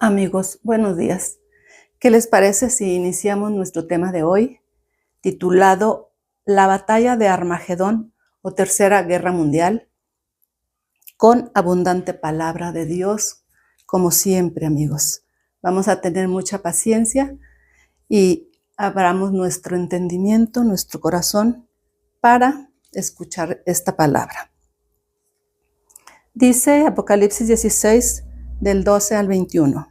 Amigos, buenos días. ¿Qué les parece si iniciamos nuestro tema de hoy, titulado La batalla de Armagedón o Tercera Guerra Mundial, con abundante palabra de Dios, como siempre, amigos? Vamos a tener mucha paciencia y abramos nuestro entendimiento, nuestro corazón, para escuchar esta palabra. Dice Apocalipsis 16, del 12 al 21.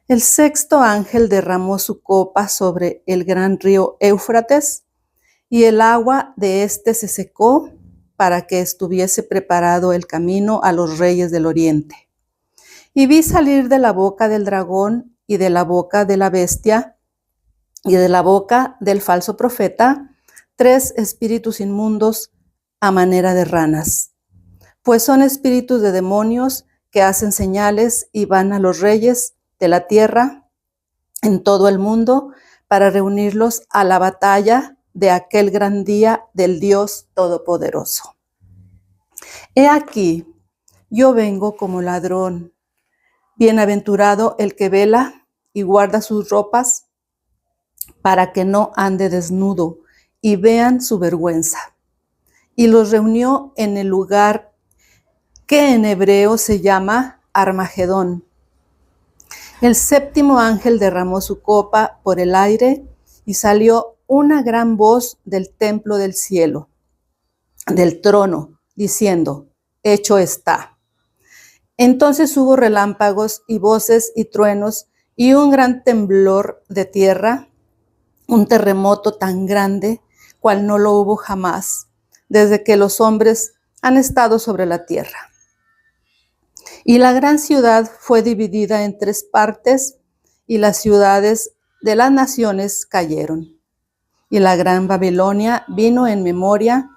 El sexto ángel derramó su copa sobre el gran río Éufrates, y el agua de éste se secó para que estuviese preparado el camino a los reyes del oriente. Y vi salir de la boca del dragón y de la boca de la bestia y de la boca del falso profeta 3 espíritus inmundos a manera de ranas, pues son espíritus de demonios que hacen señales y van a los reyes de la tierra en todo el mundo para reunirlos a la batalla de aquel gran día del Dios Todopoderoso. He aquí, yo vengo como ladrón. Bienaventurado el que vela y guarda sus ropas para que no ande desnudo y vean su vergüenza. Y los reunió en el lugar que en hebreo se llama Armagedón. El séptimo ángel derramó su copa por el aire y salió una gran voz del templo del cielo, del trono, diciendo: hecho está. Entonces hubo relámpagos y voces y truenos y un gran temblor de tierra, un terremoto tan grande cual no lo hubo jamás, desde que los hombres han estado sobre la tierra. Y la gran ciudad fue dividida en 3 partes, y las ciudades de las naciones cayeron. Y la gran Babilonia vino en memoria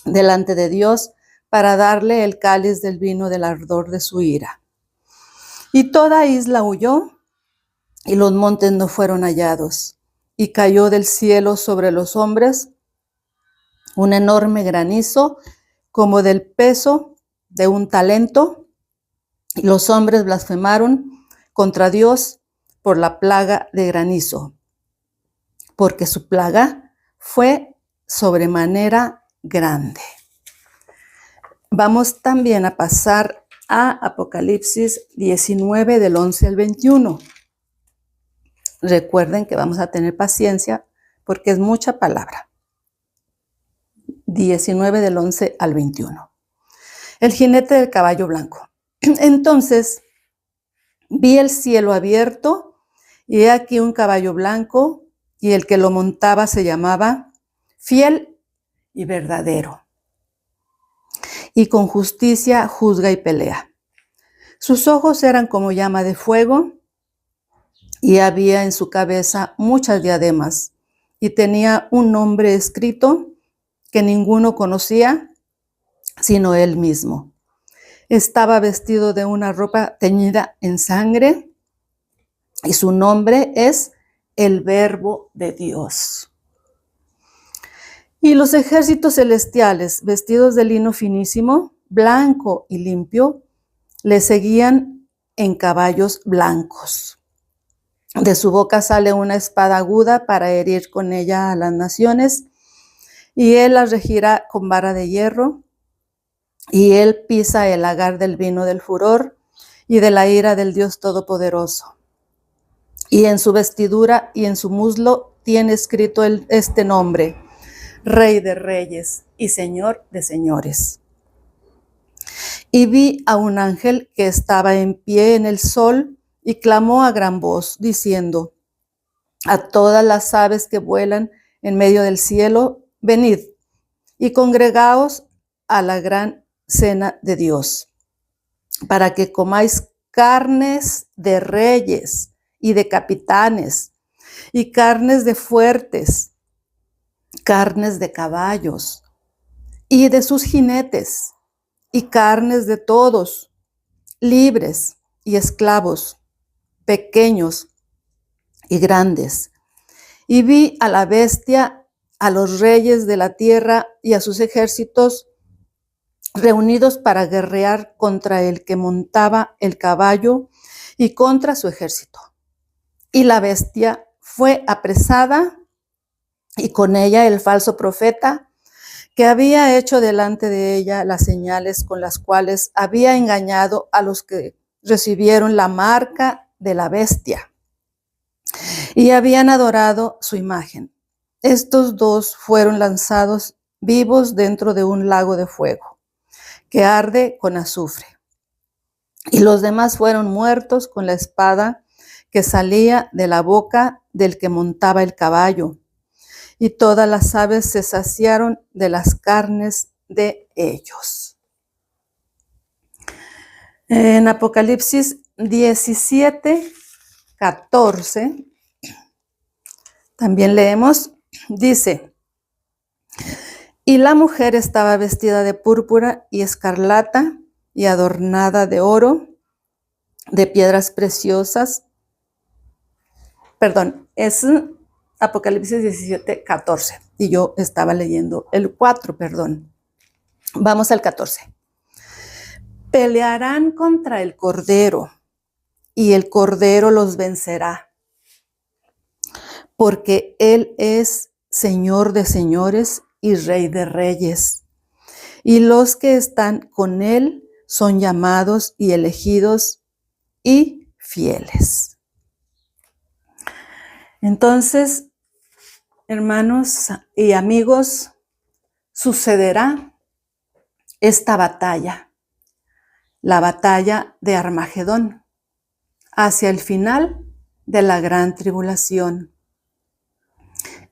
delante de Dios para darle el cáliz del vino del ardor de su ira. Y toda isla huyó, y los montes no fueron hallados. Y cayó del cielo sobre los hombres un enorme granizo, como del peso de un talento. Y los hombres blasfemaron contra Dios por la plaga de granizo, porque su plaga fue sobremanera grande. Vamos también a pasar a Apocalipsis 19, del 11 al 21. Recuerden que vamos a tener paciencia porque es mucha palabra. 19, del 11 al 21. El jinete del caballo blanco. Entonces vi el cielo abierto, y he aquí un caballo blanco, y el que lo montaba se llamaba Fiel y Verdadero, y con justicia juzga y pelea. Sus ojos eran como llama de fuego, y había en su cabeza muchas diademas, y tenía un nombre escrito que ninguno conocía sino él mismo. Estaba vestido de una ropa teñida en sangre, y su nombre es el Verbo de Dios. Y los ejércitos celestiales, vestidos de lino finísimo, blanco y limpio, le seguían en caballos blancos. De su boca sale una espada aguda para herir con ella a las naciones, y él las regirá con vara de hierro, y él pisa el lagar del vino del furor y de la ira del Dios Todopoderoso. Y en su vestidura y en su muslo tiene escrito este nombre: Rey de Reyes y Señor de Señores. Y vi a un ángel que estaba en pie en el sol y clamó a gran voz, diciendo a todas las aves que vuelan en medio del cielo: venid y congregaos a la gran cena de Dios, para que comáis carnes de reyes y de capitanes, y carnes de fuertes, carnes de caballos y de sus jinetes, y carnes de todos, libres y esclavos, pequeños y grandes. Y vi a la bestia, a los reyes de la tierra y a sus ejércitos reunidos para guerrear contra el que montaba el caballo y contra su ejército. Y la bestia fue apresada y con ella el falso profeta que había hecho delante de ella las señales con las cuales había engañado a los que recibieron la marca de la bestia y habían adorado su imagen. Estos dos fueron lanzados vivos dentro de un lago de fuego que arde con azufre. Y los demás fueron muertos con la espada que salía de la boca del que montaba el caballo. Y todas las aves se saciaron de las carnes de ellos. En Apocalipsis 17, 14, también leemos, dice, y la mujer estaba vestida de púrpura y escarlata y adornada de oro, de piedras preciosas. Perdón, es Apocalipsis 17, 14. Y yo estaba leyendo el 4, perdón. Vamos al 14. Pelearán contra el Cordero, y el Cordero los vencerá, porque Él es Señor de señores y Rey de reyes. Y los que están con Él son llamados y elegidos y fieles. Entonces, hermanos y amigos, sucederá esta batalla, la batalla de Armagedón, hacia el final de la gran tribulación.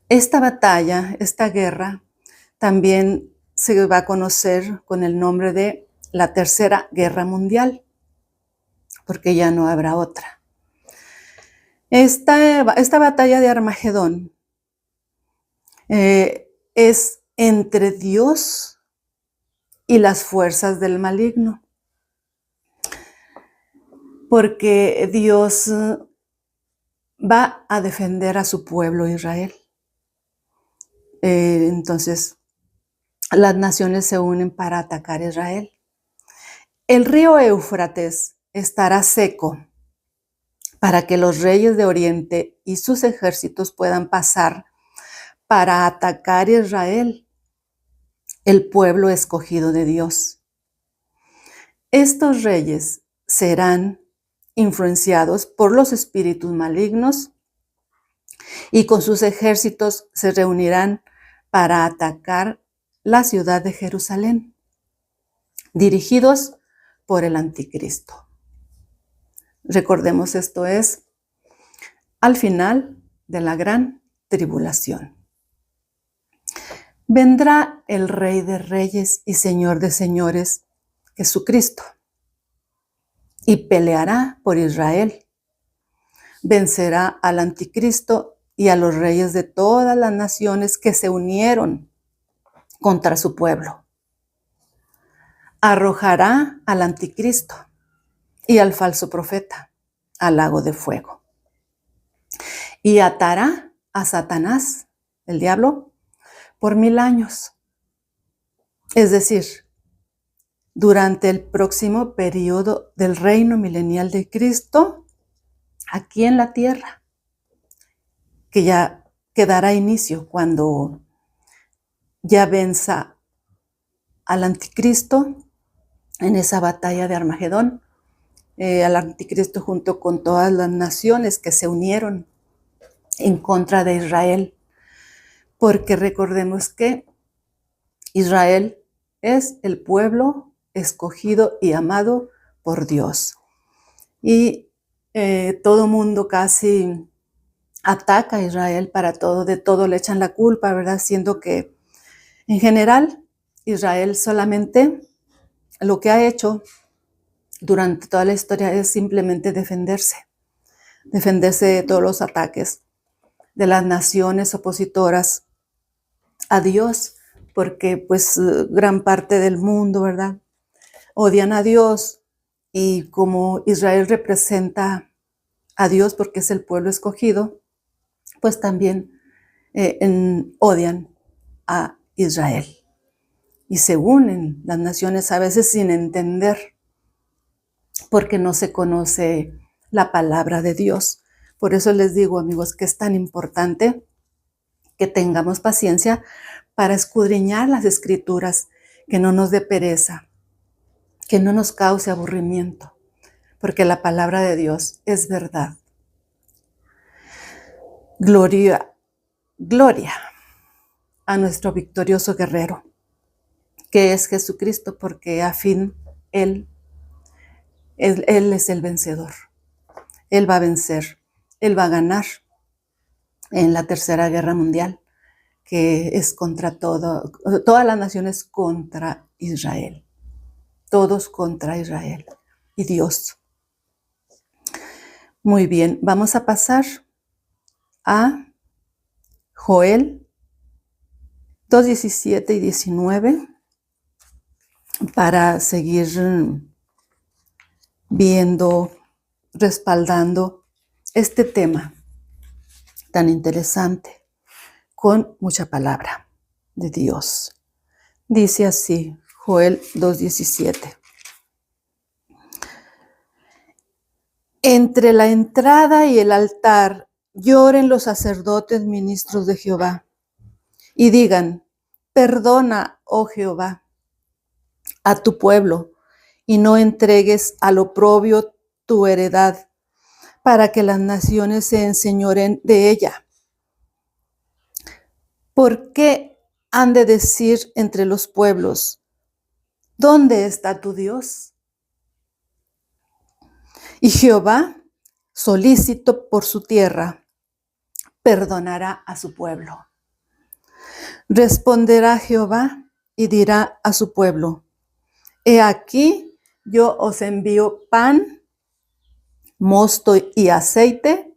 Esta batalla, esta guerra, también se va a conocer con el nombre de la Tercera Guerra Mundial, porque ya no habrá otra. Esta batalla de Armagedón es entre Dios y las fuerzas del maligno, porque Dios va a defender a su pueblo Israel. Entonces, las naciones se unen para atacar a Israel. El río Éufrates estará seco para que los reyes de Oriente y sus ejércitos puedan pasar para atacar a Israel, el pueblo escogido de Dios. Estos reyes serán influenciados por los espíritus malignos y con sus ejércitos se reunirán para atacar la ciudad de Jerusalén, dirigidos por el anticristo. Recordemos, esto es al final de la gran tribulación. Vendrá el Rey de Reyes y Señor de Señores, Jesucristo, y peleará por Israel. Vencerá al anticristo y a los reyes de todas las naciones que se unieron contra su pueblo. Arrojará al anticristo y al falso profeta al lago de fuego. Y atará a Satanás, el diablo, por 1000 años. Es decir, durante el próximo periodo del reino milenial de Cristo, aquí en la tierra, que ya dará inicio cuando ya venza al anticristo en esa batalla de Armagedón, al anticristo junto con todas las naciones que se unieron en contra de Israel, porque recordemos que Israel es el pueblo escogido y amado por Dios. Y todo mundo casi ataca a Israel para todo, de todo le echan la culpa, ¿verdad? Siendo que en general Israel solamente lo que ha hecho durante toda la historia es simplemente defenderse de todos los ataques de las naciones opositoras a Dios, porque pues gran parte del mundo, ¿verdad?, odian a Dios, y como Israel representa a Dios porque es el pueblo escogido, pues también odian a Israel. Y se unen las naciones a veces sin entender, porque no se conoce la palabra de Dios. Por eso les digo, amigos, que es tan importante que tengamos paciencia para escudriñar las escrituras, que no nos dé pereza, que no nos cause aburrimiento, porque la palabra de Dios es verdad. Gloria, gloria a nuestro victorioso guerrero, que es Jesucristo, porque a fin Él es el vencedor. Él va a vencer, Él va a ganar en la Tercera Guerra Mundial, que es contra todas las naciones contra Israel. Todos contra Israel y Dios. Muy bien, vamos a pasar a Joel 2:17 y 19 para seguir viendo, respaldando este tema tan interesante con mucha palabra de Dios. Dice así, Joel 2:17. Entre la entrada y el altar lloren los sacerdotes ministros de Jehová y digan, perdona, oh Jehová, a tu pueblo y no entregues al oprobio tu heredad, para que las naciones se enseñoren de ella. ¿Por qué han de decir entre los pueblos, ¿dónde está tu Dios? Y Jehová, solícito por su tierra, perdonará a su pueblo. Responderá Jehová y dirá a su pueblo, he aquí, yo os envío pan, mosto y aceite,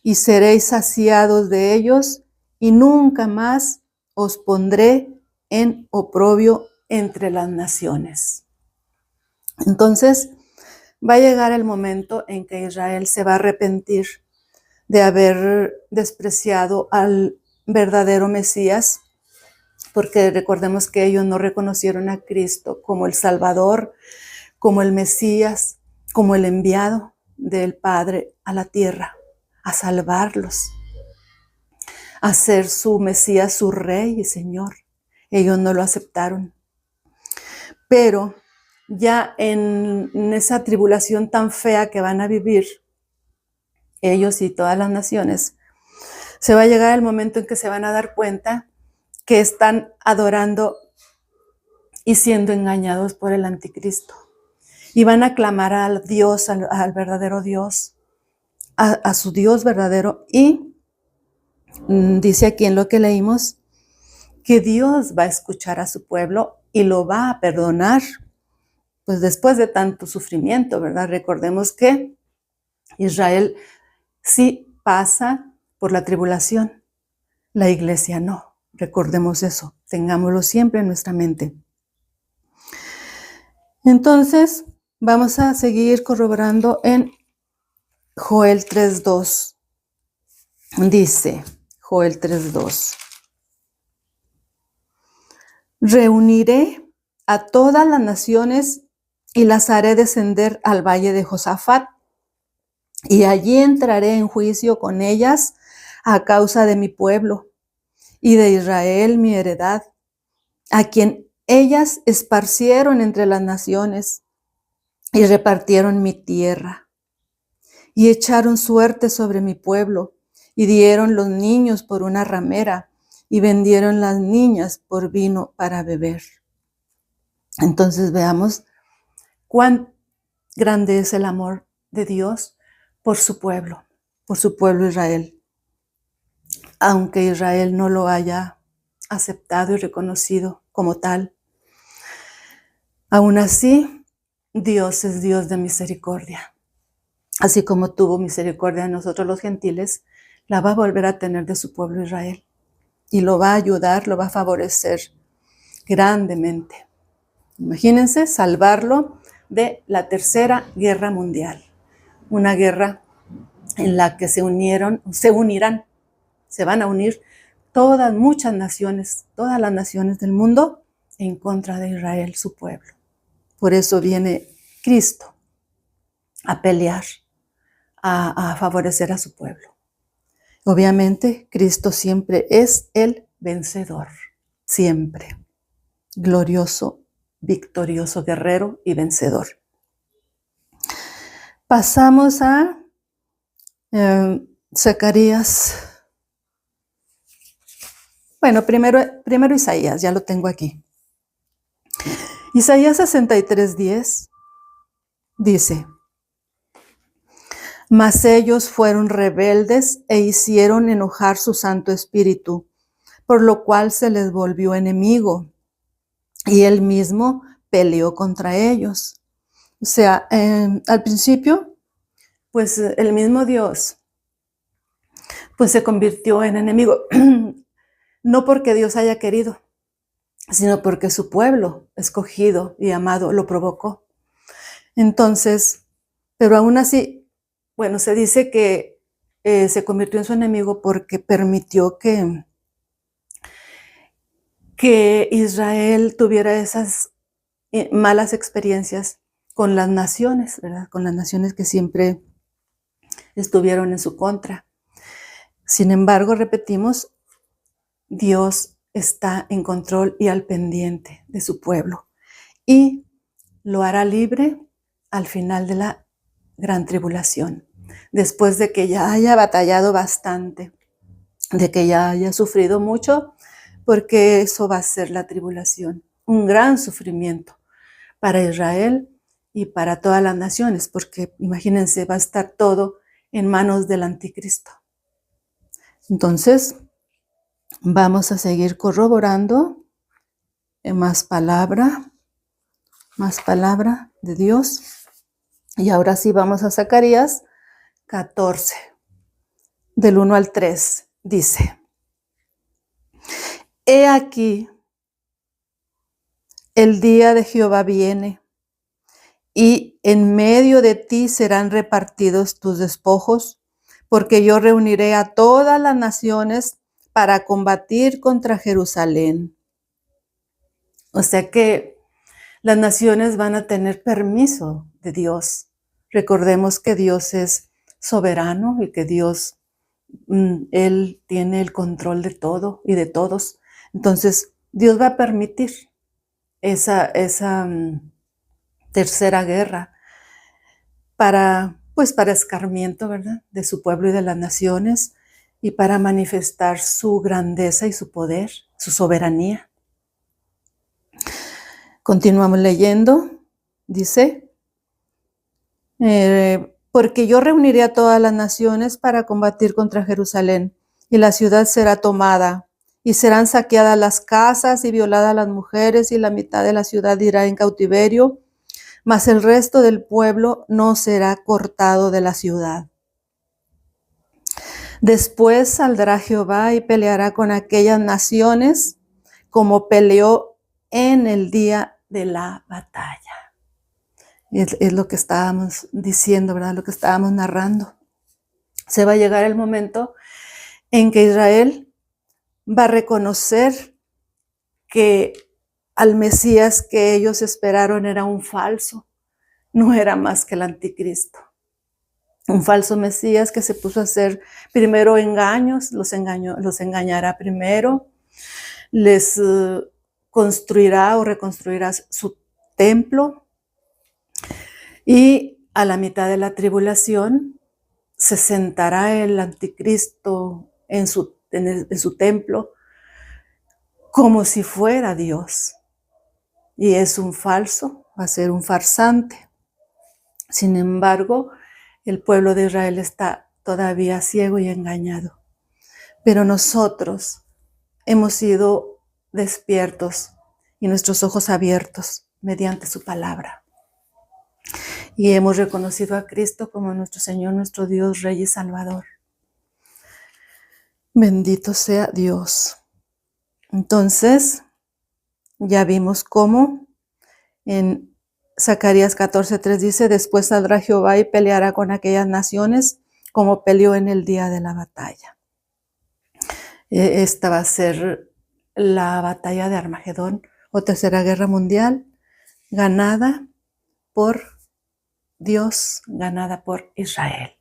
y seréis saciados de ellos, y nunca más os pondré en oprobio entre las naciones. Entonces, va a llegar el momento en que Israel se va a arrepentir de haber despreciado al verdadero Mesías, porque recordemos que ellos no reconocieron a Cristo como el Salvador, como el Mesías, como el enviado del Padre a la tierra, a salvarlos, a ser su Mesías, su Rey y Señor. Ellos no lo aceptaron. Pero ya en esa tribulación tan fea que van a vivir, ellos y todas las naciones, se va a llegar el momento en que se van a dar cuenta que están adorando y siendo engañados por el anticristo. Y van a clamar al Dios, al verdadero Dios, a su Dios verdadero. Y dice aquí en lo que leímos, que Dios va a escuchar a su pueblo y lo va a perdonar, pues después de tanto sufrimiento, ¿verdad? Recordemos que Israel sí pasa por la tribulación, la iglesia no. Recordemos eso, tengámoslo siempre en nuestra mente. Entonces, vamos a seguir corroborando en Joel 3:2. Dice Joel 3:2. Reuniré a todas las naciones y las haré descender al valle de Josafat, y allí entraré en juicio con ellas a causa de mi pueblo y de Israel mi heredad, a quien ellas esparcieron entre las naciones y repartieron mi tierra, y echaron suerte sobre mi pueblo, y dieron los niños por una ramera, y vendieron las niñas por vino para beber. Entonces veamos cuán grande es el amor de Dios por su pueblo Israel. Aunque Israel no lo haya aceptado y reconocido como tal, aún así, Dios es Dios de misericordia. Así como tuvo misericordia de nosotros los gentiles, la va a volver a tener de su pueblo Israel. Y lo va a ayudar, lo va a favorecer grandemente. Imagínense salvarlo de la Tercera Guerra Mundial. Una guerra en la que se van a unir muchas naciones, todas las naciones del mundo en contra de Israel, su pueblo. Por eso viene Cristo a pelear, a favorecer a su pueblo. Obviamente, Cristo siempre es el vencedor, siempre. Glorioso, victorioso, guerrero y vencedor. Pasamos a Zacarías. Bueno, primero Isaías, ya lo tengo aquí. Isaías 63:10 dice: mas ellos fueron rebeldes e hicieron enojar su Santo Espíritu, por lo cual se les volvió enemigo, y él mismo peleó contra ellos. O sea, al principio, pues el mismo Dios, pues se convirtió en enemigo, no porque Dios haya querido, sino porque su pueblo escogido y amado lo provocó. Entonces, pero aún así, bueno, se dice que se convirtió en su enemigo porque permitió que Israel tuviera esas malas experiencias con las naciones, ¿verdad? Con las naciones que siempre estuvieron en su contra. Sin embargo, repetimos, Dios está en control y al pendiente de su pueblo y lo hará libre al final de la gran tribulación, después de que ya haya batallado bastante, de que ya haya sufrido mucho, porque eso va a ser la tribulación, un gran sufrimiento para Israel y para todas las naciones, porque imagínense, va a estar todo en manos del anticristo. Entonces, vamos a seguir corroborando más palabra de Dios. Y ahora sí vamos a Zacarías 14, del 1 al 3, dice: he aquí, el día de Jehová viene, y en medio de ti serán repartidos tus despojos, porque yo reuniré a todas las naciones para combatir contra Jerusalén. O sea que las naciones van a tener permiso de Dios. Recordemos que Dios es soberano y que Dios, Él tiene el control de todo y de todos. Entonces, Dios va a permitir esa tercera guerra para escarmiento, ¿verdad?, de su pueblo y de las naciones, y para manifestar su grandeza y su poder, su soberanía. Continuamos leyendo, dice: porque yo reuniré a todas las naciones para combatir contra Jerusalén, y la ciudad será tomada, y serán saqueadas las casas y violadas las mujeres, y la mitad de la ciudad irá en cautiverio, mas el resto del pueblo no será cortado de la ciudad. Después saldrá Jehová y peleará con aquellas naciones como peleó en el día de la batalla. Es lo que estábamos diciendo, ¿verdad? Lo que estábamos narrando. Se va a llegar el momento en que Israel va a reconocer que al Mesías que ellos esperaron era un falso, no era más que el anticristo. Un falso Mesías que se puso a hacer primero engaños, los engañará primero, les construirá o reconstruirá su templo, y a la mitad de la tribulación se sentará el anticristo en su templo como si fuera Dios. Y es un falso, va a ser un farsante. Sin embargo, el pueblo de Israel está todavía ciego y engañado. Pero nosotros hemos sido despiertos y nuestros ojos abiertos mediante su palabra. Y hemos reconocido a Cristo como nuestro Señor, nuestro Dios, Rey y Salvador. Bendito sea Dios. Entonces, ya vimos cómo en Zacarías 14:3 dice: después saldrá Jehová y peleará con aquellas naciones como peleó en el día de la batalla. Esta va a ser la batalla de Armagedón o Tercera Guerra Mundial, ganada por Dios, ganada por Israel.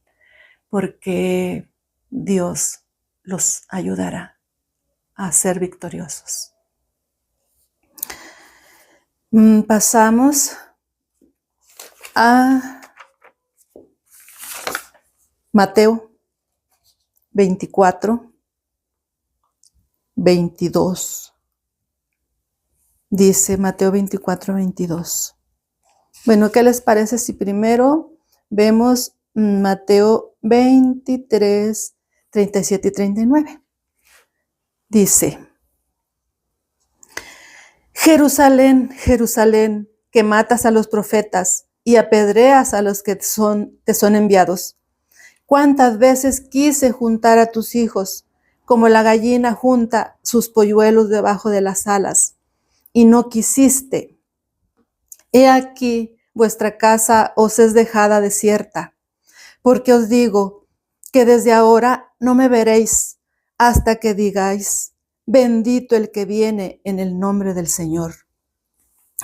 porque Dios los ayudará a ser victoriosos. Pasamos a Mateo 24, 22. Dice Mateo 24, 22. Bueno, ¿qué les parece si primero vemos Mateo 23, 37 y 39? Dice: Jerusalén, Jerusalén, que matas a los profetas y apedreas a los que te son enviados. ¿Cuántas veces quise juntar a tus hijos, como la gallina junta sus polluelos debajo de las alas, y no quisiste? He aquí, vuestra casa os es dejada desierta, porque os digo que desde ahora no me veréis hasta que digáis: bendito el que viene en el nombre del Señor.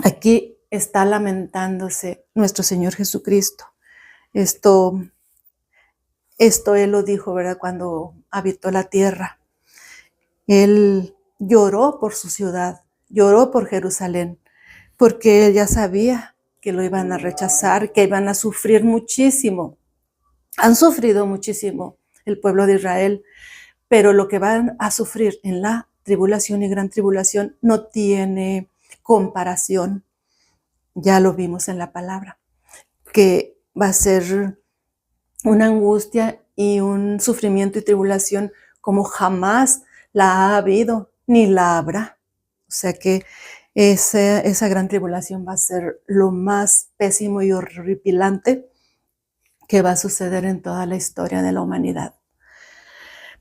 Aquí está lamentándose nuestro Señor Jesucristo. Esto Él lo dijo, ¿verdad? Cuando habitó la tierra. Él lloró por su ciudad, lloró por Jerusalén, porque él ya sabía que lo iban a rechazar, que iban a sufrir muchísimo. Han sufrido muchísimo el pueblo de Israel, pero lo que van a sufrir en la tribulación y gran tribulación no tiene comparación. Ya lo vimos en la palabra, que va a ser una angustia y un sufrimiento y tribulación como jamás la ha habido ni la habrá. O sea que esa gran tribulación va a ser lo más pésimo y horripilante que va a suceder en toda la historia de la humanidad.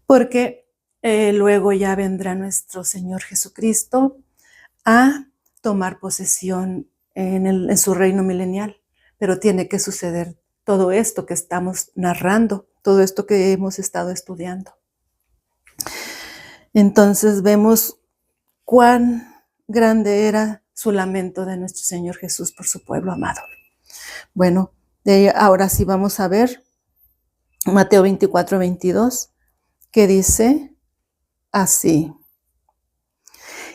Porque luego ya vendrá nuestro Señor Jesucristo a tomar posesión en su reino milenial. Pero tiene que suceder todo esto que estamos narrando, todo esto que hemos estado estudiando. Entonces vemos cuán grande era su lamento de nuestro Señor Jesús por su pueblo amado. Bueno, ahora sí vamos a ver Mateo 24, 22, que dice así: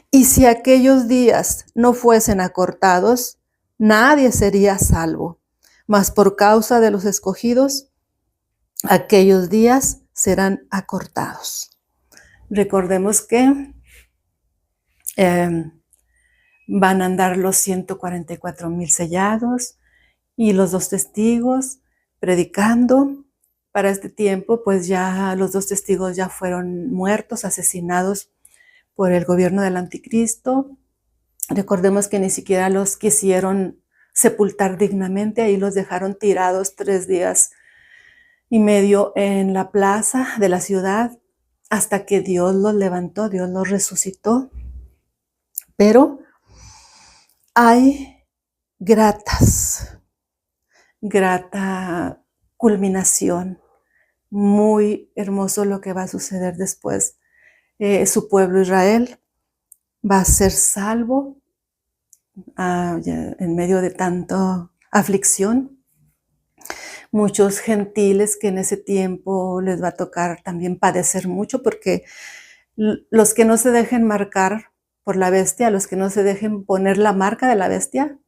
y si aquellos días no fuesen acortados, nadie sería salvo, mas por causa de los escogidos, aquellos días serán acortados. Recordemos que van a andar los 144,000 sellados y los 2 testigos predicando. Para este tiempo, pues ya los 2 testigos ya fueron muertos, asesinados por el gobierno del anticristo. Recordemos que ni siquiera los quisieron sepultar dignamente, ahí los dejaron tirados 3 días y medio en la plaza de la ciudad, hasta que Dios los levantó, Dios los resucitó. Pero hay grata culminación, muy hermoso lo que va a suceder después. Su pueblo Israel va a ser salvo en medio de tanta aflicción. Muchos gentiles que en ese tiempo les va a tocar también padecer mucho, porque los que no se dejen marcar por la bestia, los que no se dejen poner la marca de la bestia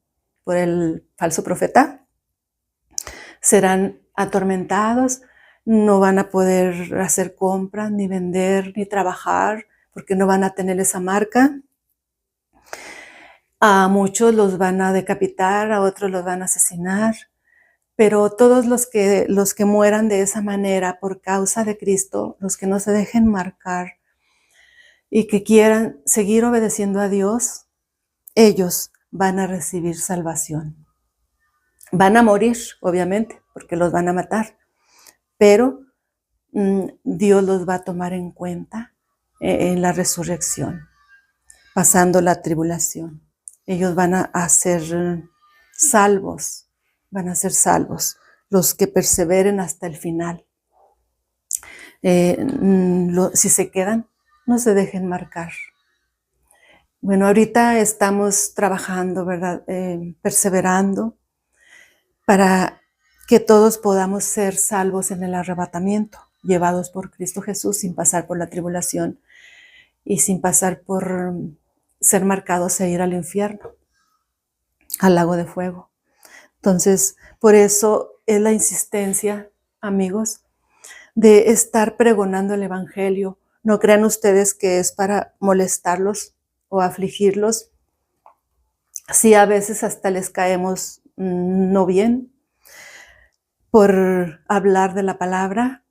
por el falso profeta, serán atormentados, no van a poder hacer compras, ni vender, ni trabajar, porque no van a tener esa marca. A muchos los van a decapitar, a otros los van a asesinar, pero todos los que mueran de esa manera por causa de Cristo, los que no se dejen marcar y que quieran seguir obedeciendo a Dios, ellos van a recibir salvación. Van a morir, obviamente, porque los van a matar, pero Dios los va a tomar en cuenta en la resurrección, pasando la tribulación. Ellos van a ser salvos, los que perseveren hasta el final. Si se quedan, no se dejen marcar. Bueno, ahorita estamos trabajando, ¿verdad? Perseverando para que todos podamos ser salvos en el arrebatamiento, llevados por Cristo Jesús sin pasar por la tribulación y sin pasar por ser marcados e ir al infierno, al lago de fuego. Entonces, por eso es la insistencia, amigos, de estar pregonando el evangelio. No crean ustedes que es para molestarlos o afligirlos. Sí, a veces hasta les caemos no bien por hablar de la palabra,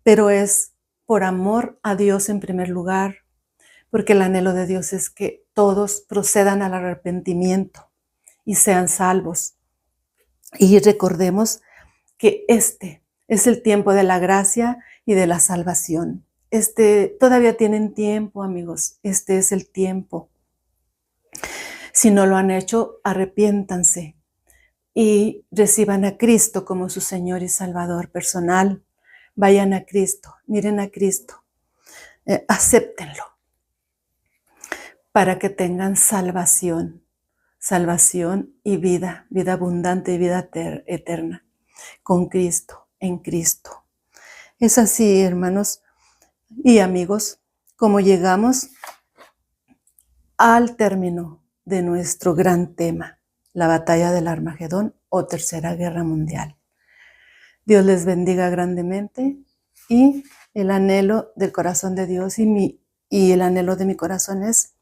pero es por amor a Dios en primer lugar, porque el anhelo de Dios es que todos procedan al arrepentimiento y sean salvos. Y recordemos que este es el tiempo de la gracia y de la salvación. Todavía tienen tiempo, amigos. Este es el tiempo. Si no lo han hecho, arrepiéntanse y reciban a Cristo como su Señor y Salvador personal. Vayan a Cristo, miren a Cristo, acéptenlo para que tengan salvación y vida abundante y vida eterna con Cristo, en Cristo. Es así, hermanos y amigos, como llegamos al término de nuestro gran tema, la batalla del Armagedón o Tercera Guerra Mundial. Dios les bendiga grandemente y el anhelo del corazón de Dios y el anhelo de mi corazón es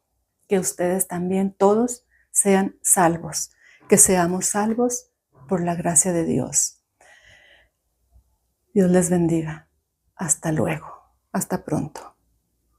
que ustedes también todos sean salvos, que seamos salvos por la gracia de Dios. Dios les bendiga. Hasta luego. Hasta pronto.